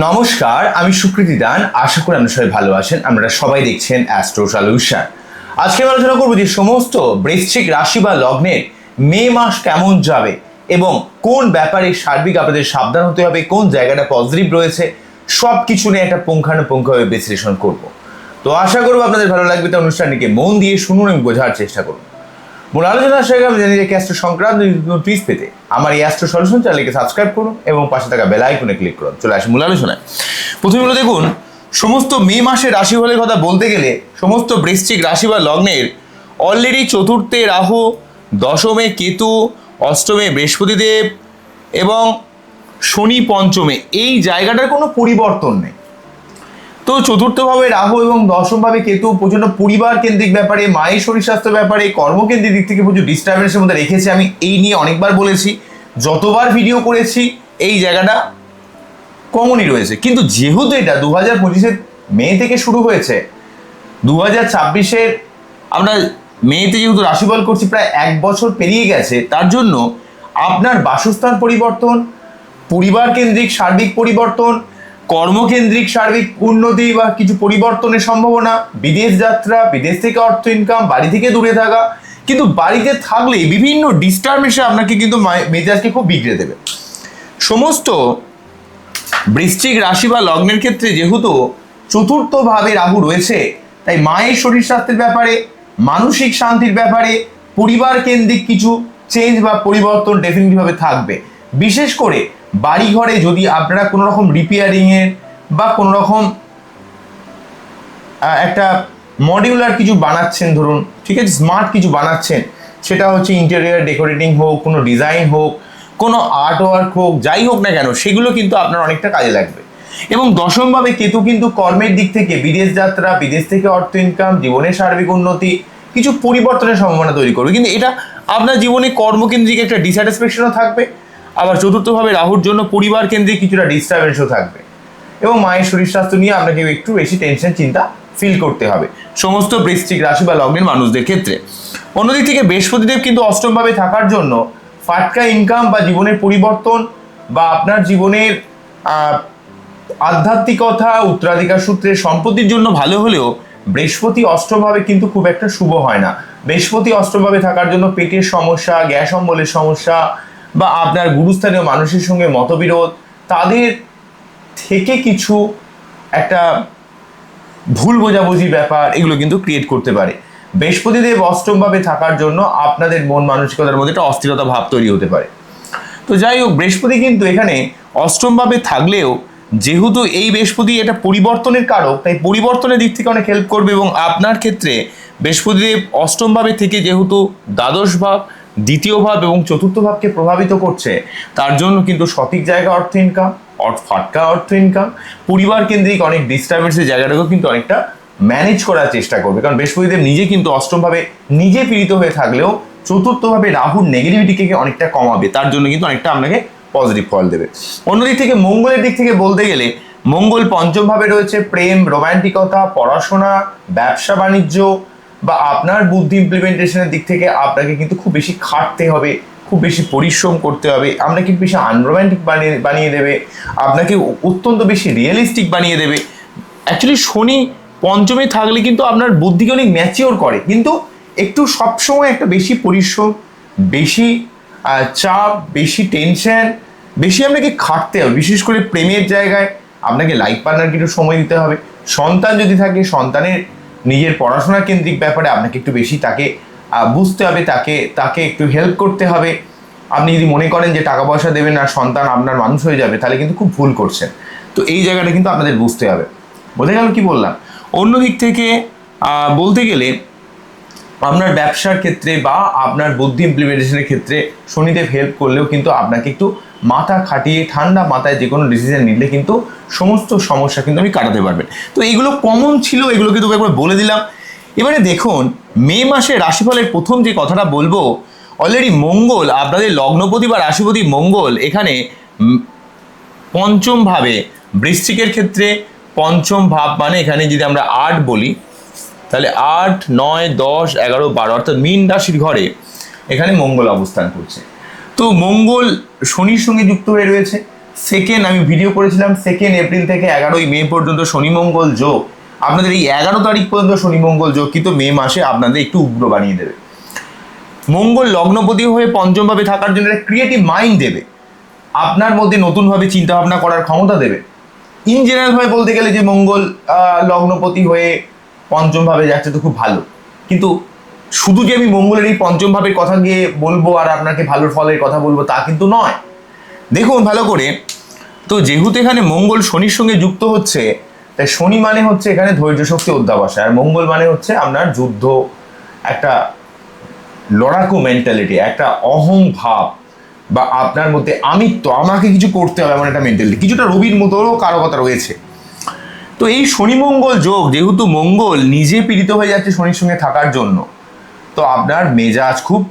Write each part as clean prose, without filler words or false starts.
নমস্কার, আমি সুকৃতি দান। আশা করি আপনারা সবাই ভালো আছেন। আপনারা সবাই দেখছেন অ্যাস্ট্রো সলিউশন। আজকে আমি আলোচনা করবো যে সমস্ত বৃশ্চিক রাশি বা লগ্নের মে মাস কেমন যাবে এবং কোন ব্যাপারে সার্বিক আপনাদের সাবধান হতে হবে, কোন জায়গাটা পজিটিভ রয়েছে, সব কিছু নিয়ে একটা পুঙ্খানুপুঙ্খভাবে বিশ্লেষণ করব। তো আশা করবো আপনাদের ভালো লাগবে। তো অনুষ্ঠানটিকে মন দিয়ে শুনুন এবং বোঝার চেষ্টা করুন। মূল আলোচনার সঙ্গে আমি জানি যে অ্যাস্ট্রো সংক্রান্ত টিপস পেতে আমার এই অ্যাস্ট্রো সলিউশন চ্যানেলকে সাবস্ক্রাইব করুন এবং পাশে থাকা বেল আইকনে ক্লিক করুন। চলে আসি মূল আলোচনায়। প্রথমে হলো দেখুন, সমস্ত মে মাসের রাশিফলের কথা বলতে গেলে সমস্ত বৃশ্চিক রাশি বা লগ্নের অলরেডি চতুর্থে রাহু, দশমে কেতু, অষ্টমে বৃহস্পতিদেব এবং শনি পঞ্চমে, এই জায়গাটার কোনো পরিবর্তন নেই। তো চতুর্থভাবে রাহু এবং দশমভাবে কেতু প্রচণ্ড পরিবার কেন্দ্রিক ব্যাপারে, মায়ের শরীর স্বাস্থ্য ব্যাপারে, কর্মকেন্দ্রিক দিক থেকে প্রচুর ডিস্টারবেন্সের মধ্যে রেখেছে। আমি এই নিয়ে অনেকবার বলেছি, যতবার ভিডিও করেছি এই জায়গাটা কমনই রয়েছে। কিন্তু যেহেতু এটা 2025-এর মে থেকে শুরু হয়েছে, 2026-এর আমরা মেতে যেহেতু রাশিফল করছি প্রায় 1 বছর পেরিয়ে গেছে, তার জন্য আপনার বাসস্থান পরিবর্তন, পরিবার কেন্দ্রিক সার্বিক পরিবর্তন, কর্মকেন্দ্রিক সার্বিক উন্নতি বা কিছু পরিবর্তনের সম্ভাবনা, বিদেশ যাত্রা, বিদেশ থেকে অর্থ ইনকাম, বাড়ি থেকে দূরে থাকা, কিন্তু বাড়িতে থাকলে বিভিন্ন ডিস্টারবেন্সে আপনাকে কিন্তু মেজাজকে খুব বিগড়ে দেবে। সমস্ত বৃশ্চিক রাশি বা লগ্নের ক্ষেত্রে যেহেতু চতুর্থভাবে রাহু রয়েছে, তাই মায়ের শরীর স্বাস্থ্যের ব্যাপারে, মানসিক শান্তির ব্যাপারে, পরিবার কেন্দ্রিক কিছু চেঞ্জ বা পরিবর্তন ডেফিনেটলিভাবে থাকবে। বিশেষ করে বাড়ি ঘরে যদি আপনারা কোনো রকম রিপেয়ারিংয়ের বা কোনো রকম একটা মডিউলার কিছু বানাচ্ছেন, ধরুন ঠিক আছে, স্মার্ট কিছু বানাচ্ছেন, সেটা হচ্ছে ইন্টেরিয়ার ডেকোরেটিং হোক, কোনো ডিজাইন হোক, কোনো আর্ট ওয়ার্ক হোক, যাই হোক না কেন, সেগুলো কিন্তু আপনার অনেকটা কাজে লাগবে। এবং দশমভাবে কেতু কিন্তু কর্মের দিক থেকে বিদেশ যাত্রা, বিদেশ থেকে অর্থ ইনকাম, জীবনের সার্বিক উন্নতি, কিছু পরিবর্তনের সম্ভাবনা তৈরি করবে। কিন্তু এটা আপনার জীবনে কর্মকেন্দ্রিক একটা ডিস্যাটিসফ্যাকশনও থাকবে, আবার চতুর্থভাবে রাহুর জন্য পরিবার কেন্দ্রিক কিছুটা ডিস্টারবেন্সও থাকবে এবং মায়ের শরীর স্বাস্থ্য নিয়ে আপনাকে একটু বেশি টেনশন চিন্তা ফিল করতে হবে সমস্ত বৃশ্চিক রাশি বা লগ্নের মানুষদের ক্ষেত্রে। অন্যদিক থেকে বৃহস্পতিদেব কিন্তু অষ্টমভাবে থাকার জন্য ফাটকা ইনকাম বা জীবনের পরিবর্তন বা আপনার জীবনের আধ্যাত্মিকতা, উত্তরাধিকার সূত্রে সম্পত্তির জন্য ভালো হলেও বৃহস্পতি অষ্টমভাবে কিন্তু খুব একটা শুভ হয় না। বৃহস্পতি অষ্টমভাবে থাকার জন্য পেটের সমস্যা, গ্যাস অম্বলের সমস্যা বা আপনার গুরুস্থানীয় মানুষের সঙ্গে মতবিরোধ, তাদের থেকে কিছু একটা ভুল বোঝাবুঝি ব্যাপার, এগুলো কিন্তু ক্রিয়েট করতে পারে। বৃহস্পতিদেব অষ্টমভাবে থাকার জন্য আপনাদের মন মানসিকতার মধ্যে একটা অস্থিরতা ভাব তৈরি হতে পারে। তো যাই হোক, বৃহস্পতি কিন্তু এখানে অষ্টমভাবে থাকলেও যেহেতু এই বৃহস্পতি এটা পরিবর্তনের কারক, তাই পরিবর্তনের দিক থেকে অনেক হেল্প করবে। এবং আপনার ক্ষেত্রে বৃহস্পতিদেব অষ্টমভাবে থেকে যেহেতু দ্বাদশ ভাব, দ্বিতীয় ভাব এবং চতুর্থ ভাবকে প্রভাবিত করছে, তার জন্য কিন্তু সঠিক জায়গা অর্থ ইনকাম, ফাটকা অর্থ ইনকাম, পরিবার কেন্দ্রিক অনেক ডিস্টারবেন্সের জায়গাটাকেও কিন্তু অনেকটা ম্যানেজ করার চেষ্টা করবে। কারণ বৃহস্পতিদেব নিজে কিন্তু অষ্টমভাবে নিজে পীড়িত হয়ে থাকলেও চতুর্থভাবে রাহুর নেগেটিভিটিকে অনেকটা কমাবে, তার জন্য কিন্তু অনেকটা আপনাকে পজিটিভ ফল দেবে। অন্যদিক থেকে মঙ্গলের দিক থেকে বলতে গেলে মঙ্গল পঞ্চমভাবে রয়েছে প্রেম, রোম্যান্টিকতা, পড়াশোনা, ব্যবসা বাণিজ্য বা আপনার বুদ্ধি ইমপ্লিমেন্টেশনের দিক থেকে আপনাকে কিন্তু খুব বেশি খাটতে হবে, খুব বেশি পরিশ্রম করতে হবে, আপনাকে বেশি আনরোম্যান্টিক বানিয়ে দেবে, আপনাকে অত্যন্ত বেশি রিয়েলিস্টিক বানিয়ে দেবে। অ্যাকচুয়ালি শনি পঞ্চমে থাকলে কিন্তু আপনার বুদ্ধিকে অনেক ম্যাচিওর করে, কিন্তু একটু সবসময় একটা বেশি পরিশ্রম, বেশি চাপ, বেশি টেনশন, বেশি আপনাকে খাটতে হবে। বিশেষ করে প্রেমের জায়গায় আপনাকে লাইফ পার্টনারকে একটু সময় দিতে হবে। সন্তান যদি থাকে, সন্তানের নিজের পড়াশোনা কেন্দ্রিক ব্যাপারে আপনাকে একটু বেশি তাকে বুঝতে হবে, তাকে একটু হেল্প করতে হবে। আপনি যদি মনে করেন যে টাকা পয়সা দেবেন আর সন্তান আপনার মানুষ হয়ে যাবে, তাহলে কিন্তু খুব ভুল করছেন। তো এই জায়গাটা কিন্তু আপনাদের বুঝতে হবে। বোঝা গেল কি বললাম? অন্য দিক থেকে বলতে গেলে আপনার ব্যবসার ক্ষেত্রে বা আপনার বুদ্ধি ইমপ্লিমেন্টেশনের ক্ষেত্রে শনিদেব হেল্প করলেও কিন্তু আপনাকে একটু মাথা খাটিয়ে ঠান্ডা মাথায় যে কোনো ডিসিশন নিলে কিন্তু সমস্ত সমস্যা কিন্তু আপনি কাটাতে পারবেন। তো এইগুলো কমন ছিল, এগুলো কিন্তু একবার বলে দিলাম। এবারে দেখুন, মে মাসে রাশিফলের প্রথম যে কথাটা বলবো, অলরেডি মঙ্গল আপনাদের লগ্নপতি বা রাশিপতি মঙ্গল এখানে পঞ্চমভাবে, বৃশ্চিকের ক্ষেত্রে পঞ্চম ভাব মানে এখানে যদি আমরা 8 বলি, তাহলে 8, 9, 10, 11, 12 অর্থাৎ মীন রাশির ঘরে এখানে মঙ্গল অবস্থান করছে। তো মঙ্গল শনির সঙ্গে যুক্ত হয়ে রয়েছে, আমি ভিডিও করেছিলাম 2 এপ্রিল থেকে 11ই মে পর্যন্ত শনি মঙ্গল যোগ। আপনাদের এই 11 তারিখ পর্যন্ত শনি মঙ্গল যোগ কিন্তু মে মাসে আপনাদের একটু উগ্র বানিয়ে দেবে। মঙ্গল লগ্নপতি হয়ে পঞ্চমভাবে থাকার জন্য একটা ক্রিয়েটিভ মাইন্ড দেবে, আপনার মধ্যে নতুনভাবে চিন্তা ভাবনা করার ক্ষমতা দেবে। ইন জেনারেল ভাবে বলতে গেলে যে মঙ্গল লগ্নপতি হয়ে পঞ্চমভাবে যাচ্ছে তো খুব ভালো, কিন্তু শুধু যে আমি মঙ্গলের এই পঞ্চম ভাবের কথা গিয়ে বলবো আর আপনাকে ভালো ফলের কথা বলবো তা কিন্তু নয়। দেখুন ভালো করে, তো যেহেতু এখানে মঙ্গল শনির সঙ্গে যুক্ত হচ্ছে, তাই শনি মানে হচ্ছে এখানে ধৈর্য শক্তি অধ্যাবসায়, আর মঙ্গল মানে হচ্ছে আপনার যুদ্ধ, একটা লড়াকু মেন্টালিটি, একটা অহং ভাব, বা আপনার মধ্যে আমিত্ব, আমাকে কিছু করতে হবে এমন একটা মেন্টালিটি, কিছুটা রবির মতোও কারকতা রয়েছে। তো এই শনি মঙ্গল যোগ, যেহেতু মঙ্গল নিজে পীড়িত হয়ে যাচ্ছে শনির সঙ্গে থাকার জন্য, তো আপনার মেজাজ খুব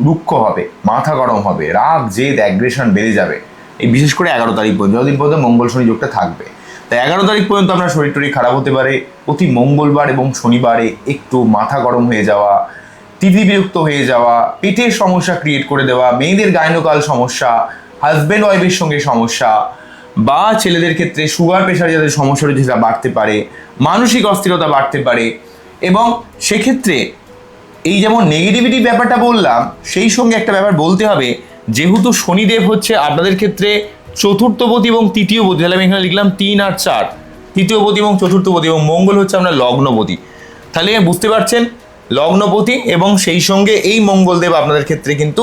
রুক্ষ হবে, মাথা গরম হবে, রাগ জেদ অ্যাগ্রেশন বেড়ে যাবে। এই বিশেষ করে 11 তারিখ পর্যন্ত, যতদিন পর্যন্ত মঙ্গল শনি যোগটা থাকবে। তাই 11 তারিখ পর্যন্ত আপনার শরীর টরীর খারাপ হতে পারে। প্রতি মঙ্গলবার এবং শনিবারে একটু মাথা গরম হয়ে যাওয়া, বিরক্ত হয়ে যাওয়া, পেটের সমস্যা ক্রিয়েট করে দেওয়া, মেয়েদের গাইনোকাল সমস্যা, হাজব্যান্ড ওয়াইফের সঙ্গে সমস্যা, বা ছেলেদের ক্ষেত্রে সুগার প্রেশার যাদের সমস্যা রয়েছে সেটা বাড়তে পারে, মানসিক অস্থিরতা বাড়তে পারে। এবং সেক্ষেত্রে এই যেমন নেগেটিভিটি ব্যাপারটা বললাম, সেই সঙ্গে একটা ব্যাপার বলতে হবে, যেহেতু শনিদেব হচ্ছে আপনাদের ক্ষেত্রে চতুর্থপতি এবং তৃতীয়পতি, তাহলে আমি এখানে লিখলাম 3 আর 4, তৃতীয়পতি এবং চতুর্থপতি, এবং মঙ্গল হচ্ছে আপনার লগ্নপতি। তাহলে বুঝতে পারছেন, লগ্নপতি এবং সেই সঙ্গে এই মঙ্গলদেব আপনাদের ক্ষেত্রে কিন্তু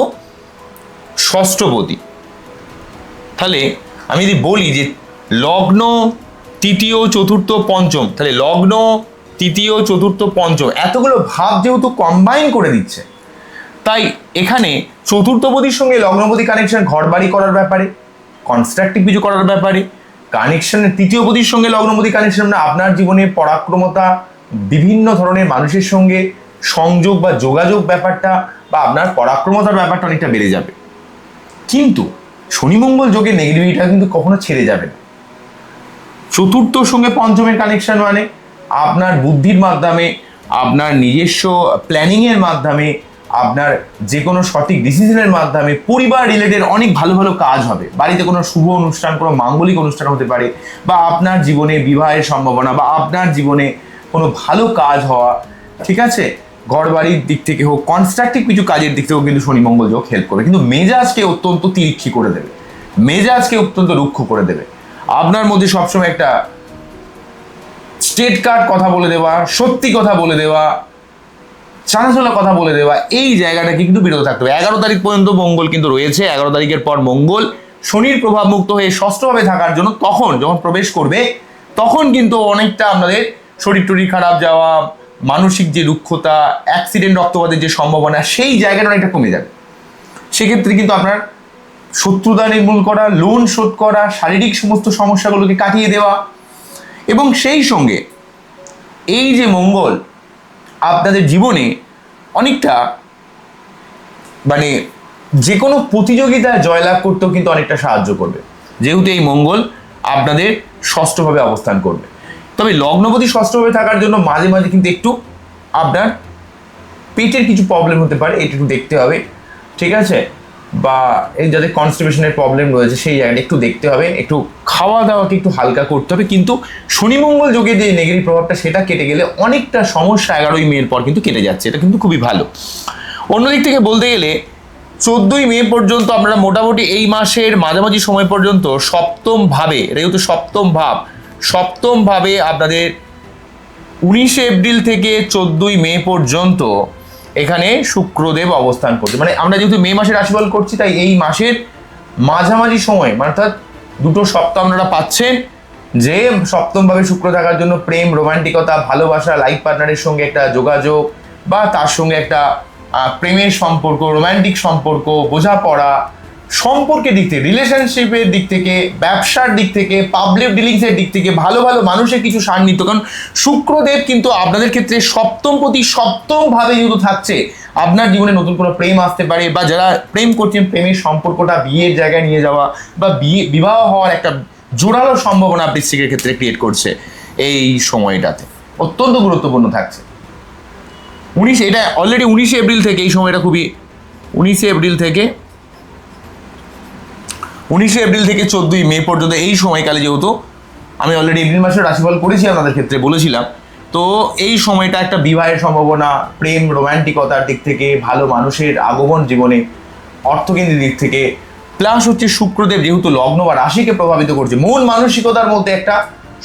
ষষ্ঠপতি। তাহলে আমি যদি বলি যে লগ্ন তৃতীয় চতুর্থ পঞ্চম, তাহলে লগ্ন তৃতীয় চতুর্থ পঞ্চম এতগুলো ভাব যেহেতু কম্বাইন করে দিচ্ছে, তাই এখানে চতুর্থপতির সঙ্গে লগ্নপতি কানেকশন ঘর বাড়ি করার ব্যাপারে, কনস্ট্রাকটিভ কিছু করার ব্যাপারে, কানেকশনের তৃতীয়পতির সঙ্গে লগ্নপতি কানেকশন না আপনার জীবনে পরাক্রমতা, বিভিন্ন ধরনের মানুষের সঙ্গে সংযোগ বা যোগাযোগ ব্যাপারটা, বা আপনার পরাক্রমতার ব্যাপারটা অনেকটা বেড়ে যাবে। কিন্তু শনি মঙ্গল যোগের নেগেটিভিটিটা কিন্তু কখনো ছেড়ে যাবে না। চতুর্থর সঙ্গে পঞ্চমের কানেকশন মানে আপনার বুদ্ধির মাধ্যমে, আপনার নিজস্ব প্ল্যানিংয়ের মাধ্যমে, আপনার যে কোনো সঠিক ডিসিশনের মাধ্যমে পরিবার রিলেটেড অনেক ভালো ভালো কাজ হবে। বাড়িতে কোনো শুভ অনুষ্ঠান, কোনো মাঙ্গলিক অনুষ্ঠান হতে পারে, বা আপনার জীবনে বিবাহের সম্ভাবনা, বা আপনার জীবনে কোনো ভালো কাজ হওয়া, ঠিক আছে, ঘর বাড়ির দিক থেকে হোক, কনস্ট্রাকটিভ কিছু কাজের দিক থেকেও কিন্তু শনি মঙ্গল যোগ হেল্প করবে। কিন্তু মেজাজকে অত্যন্ত তিরিক্ষি করে দেবে, মেজাজকে অত্যন্ত রুক্ষ করে দেবে। আপনার মধ্যে সবসময় একটা স্টেট কার্ড কথা বলে দেওয়া, সত্যি কথা বলে দেওয়া, চানাচলা কথা বলে দেওয়া, এই জায়গাটাকে কিন্তু বিরত থাকতে হবে। 11 তারিখ পর্যন্ত মঙ্গল কিন্তু রয়েছে। 11 তারিখের পর মঙ্গল শনির প্রভাব মুক্ত হয়ে ষষ্ঠভাবে থাকার জন্য তখন যখন প্রবেশ করবে, তখন কিন্তু অনেকটা আপনাদের শরীর টরীর খারাপ যাওয়া, মানসিক যে রুক্ষতা, অ্যাক্সিডেন্ট, রক্তপাতের যে সম্ভাবনা, সেই জায়গাটা অনেকটা কমে যাবে। সেক্ষেত্রে কিন্তু আপনার শত্রুতা নির্মূল করা, লোন শোধ করা, শারীরিক সমস্ত সমস্যাগুলোকে কাটিয়ে দেওয়া, এবং সেই সঙ্গে এই যে মঙ্গল আপনাদের জীবনে অনেকটা মানে যে কোনো প্রতিযোগিতায় জয়লাভ করতেও কিন্তু অনেকটা সাহায্য করবে, যেহেতু এই মঙ্গল আপনাদের ষষ্ঠভাবে অবস্থান করবে। তবে লগ্নপতি ষষ্ঠভাবে থাকার জন্য মাঝে মাঝে কিন্তু একটু আপনার পেটের কিছু প্রবলেম হতে পারে, এটা একটু দেখতে হবে, ঠিক আছে, বা এই যাদের কনস্টিপেশনের প্রবলেম রয়েছে সেই জায়গাটা একটু দেখতে হবে, একটু খাওয়া দাওয়াকে একটু হালকা করতে হবে। কিন্তু শনি মঙ্গল যোগের যে নেগেটিভ প্রভাবটা সেটা কেটে গেলে অনেকটা সমস্যা 11ই মের পর কিন্তু কেটে যাচ্ছে, এটা কিন্তু খুবই ভালো। অন্যদিক থেকে বলতে গেলে 14ই মে পর্যন্ত আপনারা মোটামুটি এই মাসের মাঝামাঝি সময় পর্যন্ত সপ্তম ভাবে, এটা যেহেতু সপ্তম ভাবে আপনাদের 19 এপ্রিল থেকে 14ই মে পর্যন্ত এখানে শুক্রদেব অবস্থান করছে। মানে আমরা যেহেতু মে মাসের রাশিফল করছি, তাই এই মাসের মাঝামাঝি সময়, অর্থাৎ দুটো সপ্তাহ আপনারা পাচ্ছেন, যে সপ্তমভাবে শুক্র থাকার জন্য প্রেম, রোমান্টিকতা, ভালোবাসা, লাইফ পার্টনারের সঙ্গে একটা যোগাযোগ, বা তার সঙ্গে একটা প্রেমের সম্পর্ক, রোমান্টিক সম্পর্ক, বোঝাপড়া, সম্পর্কের দিক থেকে, রিলেশনশিপের দিক থেকে, ব্যবসার দিক থেকে, পাবলিক ডিলিংসের দিক থেকে ভালো ভালো মানুষের কিছু সান্নিধ্য। কারণ শুক্রদেব কিন্তু আপনাদের ক্ষেত্রে সপ্তমভাবে যেহেতু থাকছে, আপনার জীবনে নতুন কোনো প্রেম আসতে পারে, বা যারা প্রেম করছেন প্রেমের সম্পর্কটা বিয়ের জায়গায় নিয়ে যাওয়া, বা বিবাহ হওয়ার একটা জোরালো সম্ভাবনা বৃশ্চিকের ক্ষেত্রে ক্রিয়েট করছে। এই সময়টাতে অত্যন্ত গুরুত্বপূর্ণ থাকছে। এটা অলরেডি 19 এপ্রিল থেকে এই সময়টা খুবই, 19 এপ্রিল থেকে 19 এপ্রিল থেকে 14 মে পর্যন্ত এই সময়কালে, যেহেতু আমি অলরেডি এপ্রিল মাসের রাশিফল করেছি আপনাদের ক্ষেত্রে বলেছিলাম, তো এই সময়টা একটা বিবাহের সম্ভাবনা, প্রেম রোম্যান্টিকতার দিক থেকে, ভালো মানুষের আগমন জীবনে, অর্থকেন্দ্রের দিক থেকে, প্লাস হচ্ছে শুক্রদেব যেহেতু লগ্ন বা রাশিকে প্রভাবিত করছে, মন মানসিকতার মধ্যে একটা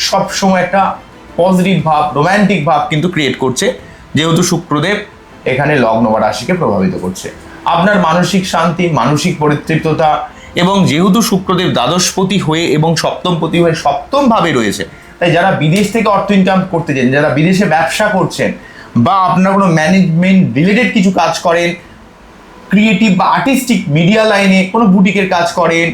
সবসময় একটা পজিটিভ ভাব, রোম্যান্টিক ভাব কিন্তু ক্রিয়েট করছে, যেহেতু শুক্রদেব এখানে লগ্ন বা রাশিকে প্রভাবিত করছে। আপনার মানসিক শান্তি, মানসিক পরিতৃপ্ততা, এবং যেহেতু শুক্রদেব দ্বাদশপতি হয়ে এবং সপ্তমপতি হয়ে সপ্তম ভাবে রয়েছে, তাই যারা বিদেশ থেকে অর্থ ইনকাম করতে চান, যারা বিদেশে ব্যবসা করছেন, বা আপনারা কোনো ম্যানেজমেন্ট রিলেটেড কিছু কাজ করেন, ক্রিয়েটিভ বা আর্টিস্টিক মিডিয়া লাইনে কোনো বুটিকের কাজ করেন,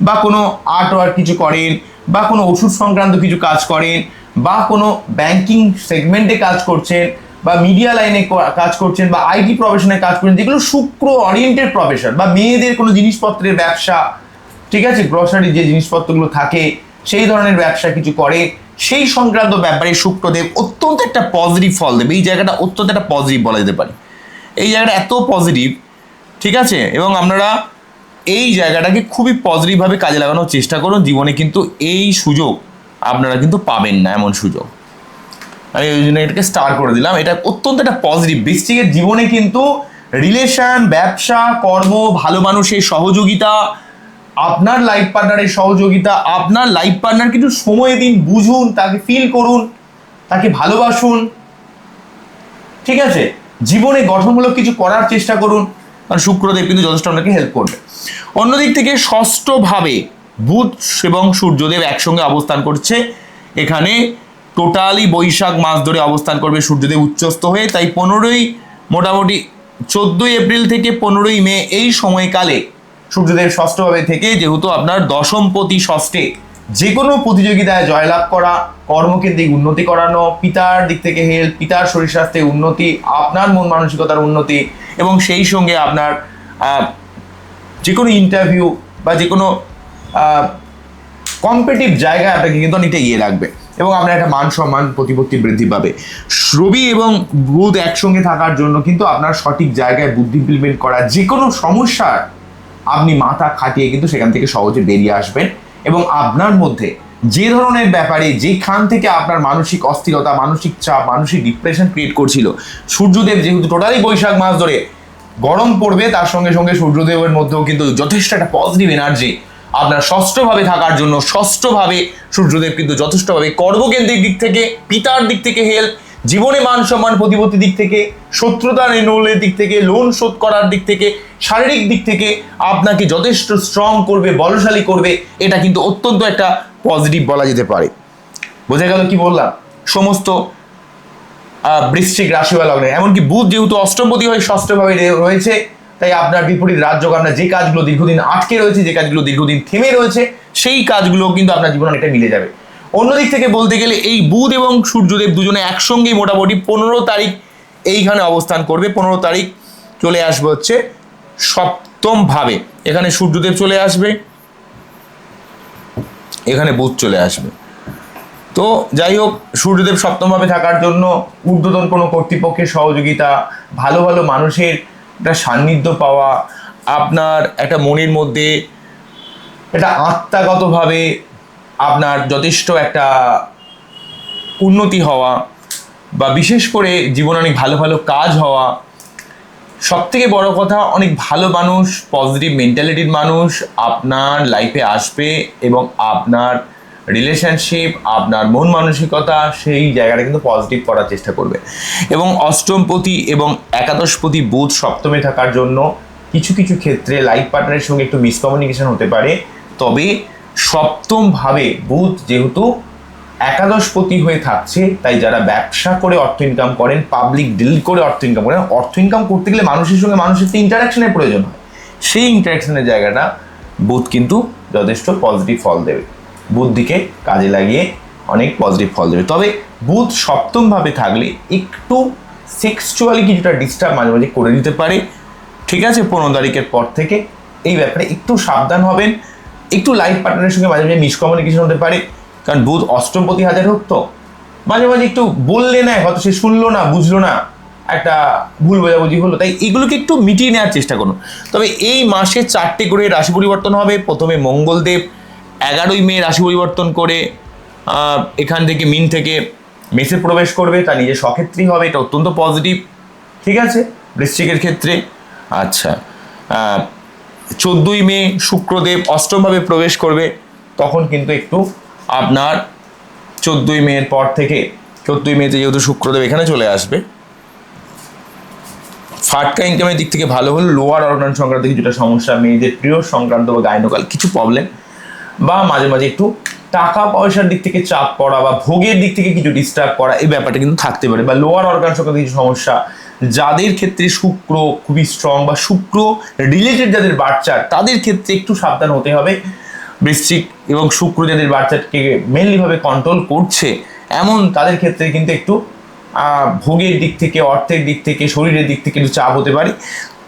বা কোনো আর্ট ওয়ার্ক কিছু করেন, বা কোনো ওষুধ সংক্রান্ত কিছু কাজ করেন, বা কোনো ব্যাংকিং সেগমেন্টে কাজ করছেন, বা মিডিয়া লাইনে কাজ করছেন, বা আইটি প্রফেশনে কাজ করছেন, যেগুলো শুক্র অরিয়েন্টেড প্রফেশন, বা মেয়েদের কোনো জিনিসপত্রের ব্যবসা, ঠিক আছে, গ্রসারি যে জিনিসপত্রগুলো থাকে সেই ধরনের ব্যবসা কিছু করে, সেই সংক্রান্ত ব্যাপারে শুক্রদেব অত্যন্ত একটা পজিটিভ ফল দেবে। এই জায়গাটা অত্যন্ত একটা পজিটিভ বলা যেতে পারে, এই জায়গাটা এত পজিটিভ, ঠিক আছে। এবং আপনারা এই জায়গাটাকে খুবই পজিটিভভাবে কাজে লাগানোর চেষ্টা করুন। জীবনে কিন্তু এই সুযোগ আপনারা কিন্তু পাবেন না, এমন সুযোগ। আমি ওই জন্য এটাকে স্টার করে দিলাম। এটা অত্যন্ত একটা পজিটিভ। বৃশ্চিকের জীবনে কিন্তু রিলেশন, ব্যবসা, কর্ম, ভালো মানুষের সহযোগিতা, আপনার লাইফ পার্টনারের সহযোগিতা, আপনার লাইফ পার্টনার কিন্তু সময় দিন, বুঝুন, তাকে ফিল করুন, তাকে ভালোবাসুন, ঠিক আছে। জীবনে গঠনমূলক কিছু করার চেষ্টা করুন, কারণ শুক্রদেব কিন্তু যথেষ্ট আপনাকে হেল্প করবে। অন্যদিক থেকে ষষ্ঠভাবে বুধ এবং সূর্যদেব একসঙ্গে অবস্থান করছে। এখানে টোটালি বৈশাখ মাস ধরে অবস্থান করবে সূর্যদেব উচ্চস্থ হয়ে। তাই মোটামুটি 14 এপ্রিল থেকে 15 মে এই সময়কালে সূর্যদেব ষষ্ঠভাবে থেকে, যেহেতু আপনার দশমপতি ষষ্ঠে, যে কোনো প্রতিযোগিতায় জয়লাভ করা, কর্মকেন্দ্রিক উন্নতি করানো, পিতার দিক থেকে হেল্প, পিতার শরীর স্বাস্থ্যে উন্নতি, আপনার মন মানসিকতার উন্নতি, এবং সেই সঙ্গে আপনার যে কোনো ইন্টারভিউ বা যে কোনো কম্পিটিটিভ জায়গায় আপনাকে কিন্তু অনেকটা এগিয়ে রাখবে, এবং আপনার একটা মান সম্মান প্রতিপত্তি বৃদ্ধি পাবে। রবি এবং বুধ একসঙ্গে থাকার জন্য কিন্তু আপনার সঠিক জায়গায় বুদ্ধি ইমপ্লিমেন্ট করা, যে কোনো সমস্যার আপনি মাথা খাটিয়ে কিন্তু সেখান থেকে সহজে বেরিয়ে আসবেন, এবং আপনার মধ্যে যে ধরনের ব্যাপারে, যেখান থেকে আপনার মানসিক অস্থিরতা, মানসিক চাপ, মানসিক ডিপ্রেশন ক্রিয়েট করছিল, সূর্যদেব যেহেতু টোটালি বৈশাখ মাস ধরে গরম পড়বে, তার সঙ্গে সঙ্গে সূর্যদেবের মধ্যেও কিন্তু যথেষ্ট একটা পজিটিভ এনার্জি আপনার ষষ্ঠভাবে থাকার জন্য, ষষ্ঠভাবে সূর্যদেব কিন্তু যথেষ্টভাবে কর্মকেন্দ্রিক দিক থেকে, পিতার দিক থেকে হেল্প, জীবনে মান সম্মান প্রতিপত্তির দিক থেকে, শত্রুতা নির্মূলের দিক থেকে, লোন শোধ করার দিক থেকে, শারীরিক দিক থেকে আপনাকে যথেষ্ট স্ট্রং করবে, বলশালী করবে। এটা কিন্তু অত্যন্ত একটা পজিটিভ বলা যেতে পারে। বোঝা গেল কি বললাম? সমস্ত বৃশ্চিক রাশি বা লগ্নে, এমনকি বুধ যেহেতু অষ্টমপতি হয়ে ষষ্ঠভাবে রয়েছে, তাই আপনার বিপরীত রাজযোগ, আপনার যে কাজগুলো দীর্ঘদিন আটকে রয়েছে, যে কাজগুলো দীর্ঘদিন থেমে রয়েছে, সেই কাজগুলো কিন্তু আপনার জীবনে অনেকটা মিলে যাবে। অন্যদিক থেকে বলতে গেলে এই বুধ এবং সূর্যদেব দুজনে একসঙ্গেই মোটামুটি 15 তারিখ এইখানে অবস্থান করবে। 15 তারিখ চলে আসবে হচ্ছে সপ্তম ভাবে, এখানে সূর্যদেব চলে আসবে, এখানে বুধ চলে আসবে। তো যাই হোক, সূর্যদেব সপ্তমভাবে থাকার জন্য ঊর্ধ্বতন কোনো কর্তৃপক্ষের সহযোগিতা, ভালো ভালো মানুষের একটা সান্নিধ্য পাওয়া, আপনার একটা মনের মধ্যে এটা আত্মাগতভাবে আপনার যথেষ্ট একটা উন্নতি হওয়া, বা বিশেষ করে জীবনে অনেক ভালো ভালো কাজ হওয়া, সবথেকে বড় কথা অনেক ভালো মানুষ, পজিটিভ মেন্টালিটির মানুষ আপনার লাইফে আসবে, এবং আপনার রিলেশনশিপ, আপনার মন মানসিকতা, সেই জায়গাটা কিন্তু পজিটিভ করার চেষ্টা করবে। এবং অষ্টমপতি এবং একাদশপতি বুধ সপ্তমে থাকার জন্য কিছু কিছু ক্ষেত্রে লাইফ পার্টনারের সঙ্গে একটু মিসকমিউনিকেশন হতে পারে। তবে সপ্তমভাবে বুধ যেহেতু একাদশপতি হয়ে থাকছে, তাই যারা ব্যবসা করে অর্থ ইনকাম করেন, পাবলিক ডিল করে অর্থ ইনকাম করেন, অর্থ ইনকাম করতে গেলে মানুষের সঙ্গে মানুষের তো ইন্টারাকশনের প্রয়োজন হয়, সেই ইন্টারাকশনের জায়গাটা বুধ কিন্তু যথেষ্ট পজিটিভ ফল দেবে। বুদ্ধিকে কাজে লাগিয়ে অনেক পজিটিভ ফল দেবে। তবে বুধ সপ্তমভাবে থাকলে একটু সেক্সুয়ালি কিছুটা ডিস্টার্ব মাঝে মাঝে করে দিতে পারে, ঠিক আছে। 15 তারিখের পর থেকে এই ব্যাপারে একটু সাবধান হবেন। একটু লাইফ পার্টনারের সঙ্গে মাঝে মাঝে মিসকমিউনিকেশন হতে পারে, কারণ বুধ অষ্টমপতি হাজার হোক, তো মাঝে মাঝে একটু বললে না, হয়তো সে শুনলো না, বুঝলো না, একটা ভুল বোঝাবুঝি হলো, তাই এগুলোকে একটু মিটিয়ে নেওয়ার চেষ্টা করুন। তবে এই মাসে 4টে গ্রহের রাশি পরিবর্তন হবে। প্রথমে মঙ্গলদেব 11ই মে রাশি পরিবর্তন করে এখান থেকে মিন থেকে মেসে প্রবেশ করবে, তা নিজের স্বক্ষেত্রী হবে, এটা অত্যন্ত পজিটিভ, ঠিক আছে, বৃশ্চিকের ক্ষেত্রে। আচ্ছা, 14ই মে শুক্রদেব অষ্টমভাবে প্রবেশ করবে, তখন কিন্তু একটু আপনার 14ই মের পর থেকে 14ই মেতে যেহেতু শুক্রদেব এখানে চলে আসবে, ফাটকা ইনকামের দিক থেকে ভালো হলে লোয়ার অর্গান সংক্রান্ত কিছুটা সমস্যা, মেয়েদের প্রিয় সংক্রান্ত বা গাইনোকাল কিছু প্রবলেম, বা মাঝে মাঝে একটু টাকা পয়সার দিক থেকে চাপ পড়া বা ভোগের দিক থেকে কিছু ডিস্টার্ব করা, এই ব্যাপারটা কিন্তু থাকতে পারে। বা লোয়ার অর্গান সংক্রান্ত কিছু সমস্যা, যাদের ক্ষেত্রে শুক্র খুবই স্ট্রং বা শুক্র রিলেটেড যাদের বাচ্চার, তাদের ক্ষেত্রে একটু সাবধান হতে হবে। বৃশ্চিক এবং শুক্র যাদের বাচ্চাকে মেনলিভাবে কন্ট্রোল করছে, এমন তাদের ক্ষেত্রে কিন্তু একটু ভোগের দিক থেকে, অর্থের দিক থেকে, শরীরের দিক থেকে একটু চাপ হতে পারে।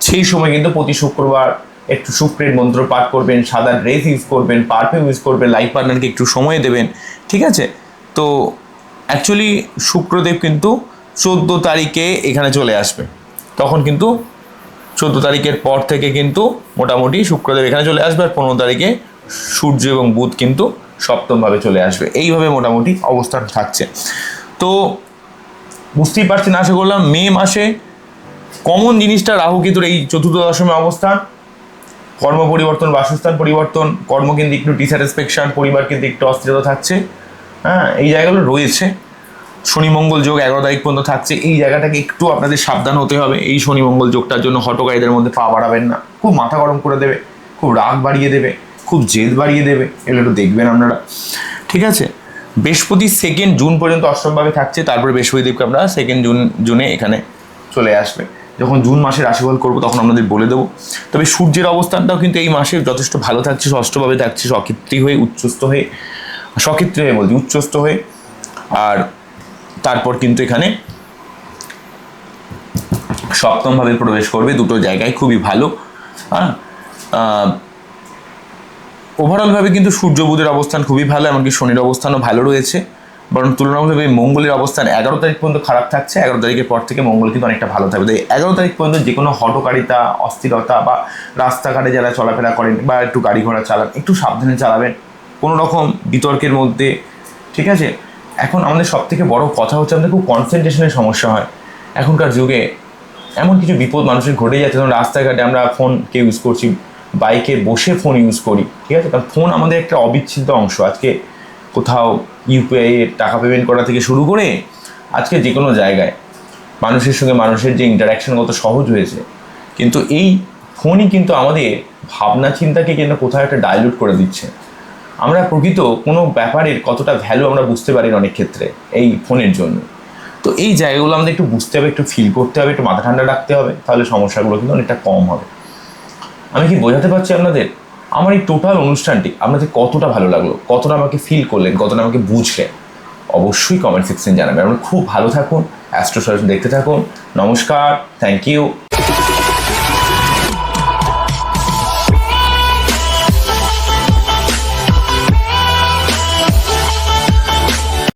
সেই সময় কিন্তু প্রতি শুক্রবার একটু শুক্রের মন্ত্র পাঠ করবেন, সাদা ড্রেস ইউজ করবেন, পারফিউম ইউজ করবেন, লাইফ পার্টনারকে একটু সময় দেবেন, ঠিক আছে। তো অ্যাকচুয়ালি শুক্রদেব কিন্তু 14 তারিখে এখানে চলে আসবে, তখন কিন্তু 14 তারিখের পর থেকে কিন্তু মোটামুটি শুক্রদেব এখানে চলে আসবে, আর 15 তারিখে সূর্য এবং বুধ কিন্তু সপ্তমভাবে চলে আসবে। এইভাবে মোটামুটি অবস্থান থাকছে। তো বুঝতেই পারছেন, আশা করলাম মে মাসে কমন জিনিসটা রাহু কেতুর এই চতুর্থ দশমে অবস্থান, কর্ম পরিবর্তন, বাসস্থান পরিবর্তন, কর্ম কিন্তু একটু ডিস্যাটিসফ্যাকশন, পরিবার কিন্তু একটু অস্থিরতা থাকছে, হ্যাঁ, এই জায়গাগুলো রয়েছে। শনি মঙ্গল যোগ 11 তারিখ পর্যন্ত থাকছে, এই জায়গাটাকে একটু আপনাদের সাবধান হতে হবে। এই শনি মঙ্গল যোগটার জন্য হটকারীদের মধ্যে পা বাড়াবেন না, খুব মাথা গরম করে দেবে, খুব রাগ বাড়িয়ে দেবে, খুব জেদ বাড়িয়ে দেবে, এগুলো একটু দেখবেন আপনারা, ঠিক আছে। বৃহস্পতি 2 জুন পর্যন্ত অষ্টমভাবে থাকছে, তারপরে বৃহস্পতিদেবকে আমরা 2 জুনে এখানে চলে আসবে। যখন জুন মাসে রাশিফল করবো তখন আপনাদের বলে দেবো। তবে সূর্যের অবস্থানটাও কিন্তু এই মাসে যথেষ্ট ভালো থাকছে, ষষ্ঠভাবে থাকছে, সক্ষেত্রী হয়ে উচ্চস্থ হয়ে, সক্ষেত্রী হয়ে বলছি উচ্চস্থ হয়ে। আর তারপর কিন্তু এখানে সপ্তমভাবে প্রবেশ করবে, দুটো জায়গায় খুবই ভালো। হ্যাঁ, ওভারঅলভাবে কিন্তু সূর্য বুধের অবস্থান খুবই ভালো, এমনকি শনির অবস্থানও ভালো রয়েছে। বরং তুলনামূলকভাবে মঙ্গলের অবস্থান 11 তারিখ পর্যন্ত খারাপ থাকছে, 11 তারিখের পর থেকে মঙ্গল কিন্তু অনেকটা ভালো থাকবে। তাই 11 তারিখ পর্যন্ত যে কোনো হটকারিতা, অস্থিরতা বা রাস্তাঘাটে যারা চলাফেরা করেন বা একটু গাড়ি ঘোড়া চালান, একটু সাবধানে চালাবেন, কোনো রকম বিতর্কের মধ্যে, ঠিক আছে। এখন আমাদের সব থেকে বড় কথা হচ্ছে আমাদের খুব কনসেন্ট্রেশনের সমস্যা হয় এখনকার যুগে। এমন কিছু বিপদ মানুষের ঘটে যাচ্ছে, যেমন রাস্তাঘাটে আমরা ফোনকে ইউজ করছি, বাইকে বসে ফোন ইউজ করি, ঠিক আছে, কারণ ফোন আমাদের একটা অবিচ্ছেদ্য অংশ। আজকে কোথাও ইউপিআই এর টাকা পেমেন্ট করা থেকে শুরু করে আজকে যে কোনো জায়গায় মানুষের সঙ্গে মানুষের যে ইন্টারাকশন কত সহজ হয়েছে, কিন্তু এই ফোনই কিন্তু আমাদের ভাবনা চিন্তাকে কিন্তু কোথাও একটা ডাইলুট করে দিচ্ছে। আমরা প্রকৃত কোনো ব্যাপারের কতটা ভ্যালু আমরা বুঝতে পারি অনেক ক্ষেত্রে এই ফোনের জন্য। তো এই জায়গাগুলো আমাদের একটু বুঝতে হবে, একটু ফিল করতে হবে, একটু মাথা ঠান্ডা রাখতে হবে, তাহলে সমস্যাগুলো কিন্তু অনেকটা কম হবে। আমি কি বোঝাতে পারছি আপনাদের? আমার এই টোটাল অনুষ্ঠানটি আপনাদের কতটা ভালো লাগলো, কতটা আমাকে ফিল করলেন, কতটা আমাকে বুঝলেন, অবশ্যই কমেন্ট সেকশন জানাবেন। আপনারা খুব ভালো থাকুন, অ্যাস্ট্রো সলিউশন দেখতে থাকুন। নমস্কার, থ্যাংক ইউ।